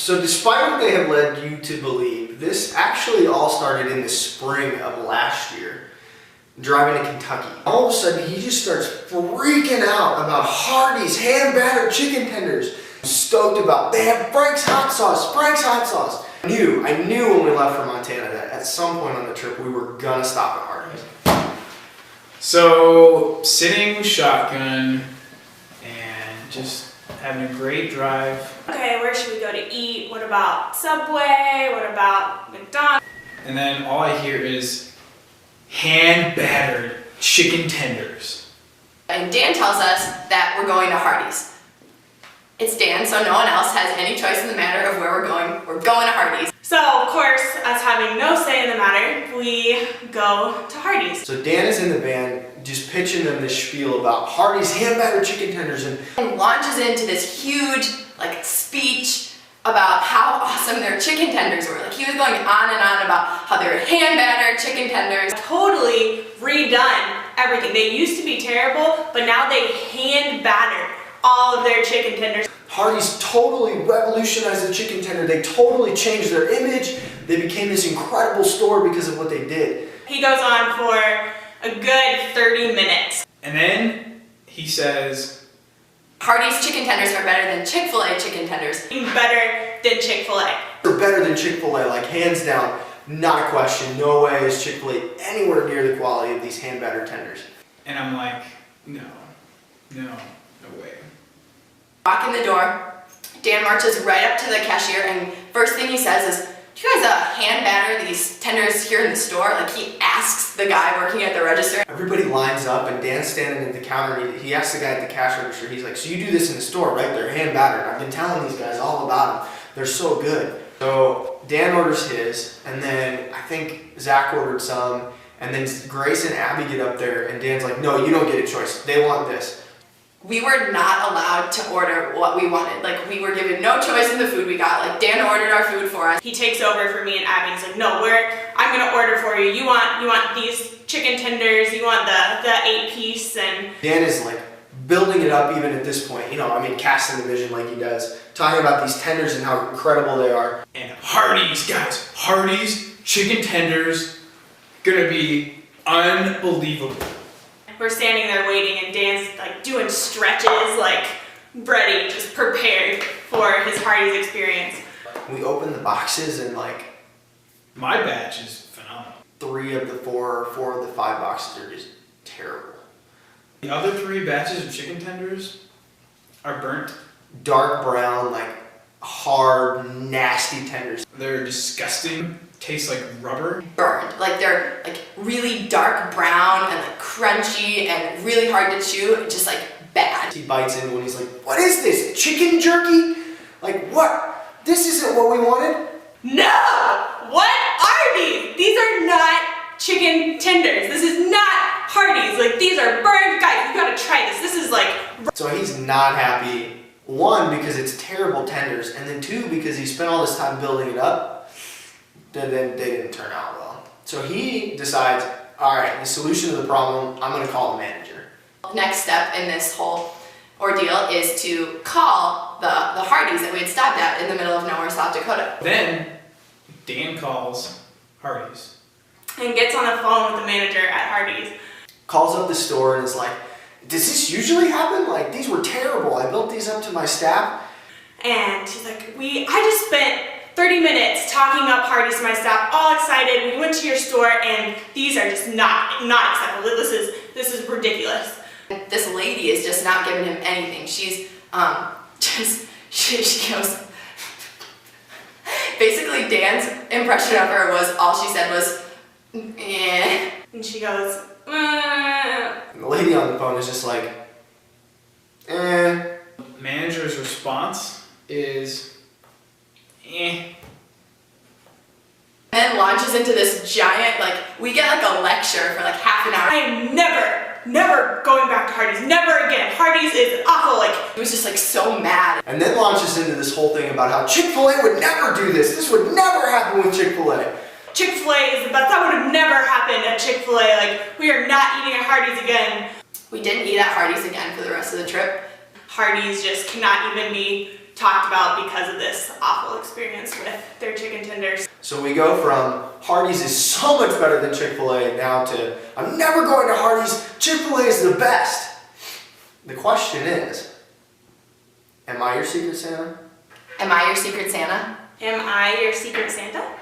So despite what they have led you to believe, this actually all started in the spring of last year, driving to Kentucky. All of a sudden, he just starts freaking out about Hardee's hand-battered chicken tenders. Stoked about, they have Frank's hot sauce, Frank's hot sauce. I knew when we left for Montana that at some point on the trip, we were gonna stop at Hardee's. So, sitting shotgun and just having a great drive. Okay, where should we go to eat? What about Subway? What about McDonald's? And then all I hear is hand-battered chicken tenders. And Dan tells us that we're going to Hardee's. It's Dan, so no one else has any choice in the matter of where we're going. We're going to Hardee's. So, of course, us having no say in the matter, we go to Hardee's. So Dan is in the van, just pitching them this spiel about Hardee's hand-battered chicken tenders And launches into this huge, speech about how awesome their chicken tenders were. He was going on and on about how they were hand-battered chicken tenders. Totally redone everything. They used to be terrible, but now they hand-batter all of their chicken tenders. Hardee's totally revolutionized the chicken tender. They totally changed their image. They became this incredible store because of what they did. He goes on for a good 30 minutes. And then he says, Hardee's chicken tenders are better than Chick-fil-A chicken tenders. Better than Chick-fil-A. They're better than Chick-fil-A, hands down, not a question. No way is Chick-fil-A anywhere near the quality of these hand-battered tenders. and I'm like, no way. Walk in the door, Dan marches right up to the cashier, and first thing he says is, do you guys hand batter these tenders here in the store? He asks the guy working at the register. Everybody lines up and Dan's standing at the counter and he asks the guy at the cash register, he's like, so you do this in the store, right? They're hand battered. I've been telling these guys all about them. They're so good. So Dan orders his, and then I think Zach ordered some, and then Grace and Abby get up there and Dan's like, no, you don't get a choice. They want this. We were not allowed to order what we wanted. We were given no choice in the food we got. Dan ordered our food for us. He takes over for me and Abby. He's like, no, I'm gonna order for you. You want these chicken tenders, you want the 8-piece, and Dan is building it up even at this point. Casting the vision like he does. Talking about these tenders and how incredible they are. And Hardee's, guys, Hardee's chicken tenders, gonna be unbelievable. we're standing there waiting, and Dan's doing stretches, ready, just prepared for his Hardee's experience. We open the boxes and My batch is phenomenal. 3 of the 4 or 4 of the 5 boxes are just terrible. The other 3 batches of chicken tenders are burnt. Dark brown, hard, nasty tenders. They're disgusting. Taste like rubber. Burned. They're really dark brown and crunchy and really hard to chew. Just bad. He bites into it and he's like, what is this? Chicken jerky? What? This isn't what we wanted? No! What are these? These are not chicken tenders. This is not Hardee's. These are burned. Guys, you gotta try this. This is So he's not happy. 1, because it's terrible tenders, and then 2, because he spent all this time building it up, then they didn't turn out well. So he decides, all right, the solution to the problem, I'm gonna call the manager. Next step in this whole ordeal is to call the Hardee's that we had stopped at in the middle of nowhere, South Dakota. Then Dan calls Hardee's. and gets on the phone with the manager at Hardee's. Calls up the store and is like, does this usually happen? These were terrible. I built these up to my staff. And he's like, I just spent 30 minutes talking up Hardee's to my staff, all excited. We went to your store, and these are just not acceptable. This is ridiculous. This lady is just not giving him anything. She's she goes. Basically, Dan's impression of her was all she said was, eh. And she goes, And the lady on the phone is just like, eh. Manager's response is, eh. And then launches into this giant, we get a lecture for half an hour. I am never going back to Hardee's. Never again. Hardee's is awful. He was just so mad. And then launches into this whole thing about how Chick-fil-A would never do this. This would never happen with Chick-fil-A. Chick-fil-A is the best. That would have never happened at Chick-fil-A. We are not eating at Hardee's again. We didn't eat at Hardee's again for the rest of the trip. Hardee's just cannot even be talked about because of this awful experience. tenders. So we go from Hardee's is so much better than Chick-fil-A now to I'm never going to Hardee's, Chick-fil-A is the best. The question is, am I your Secret Santa? Am I your Secret Santa? Am I your Secret Santa?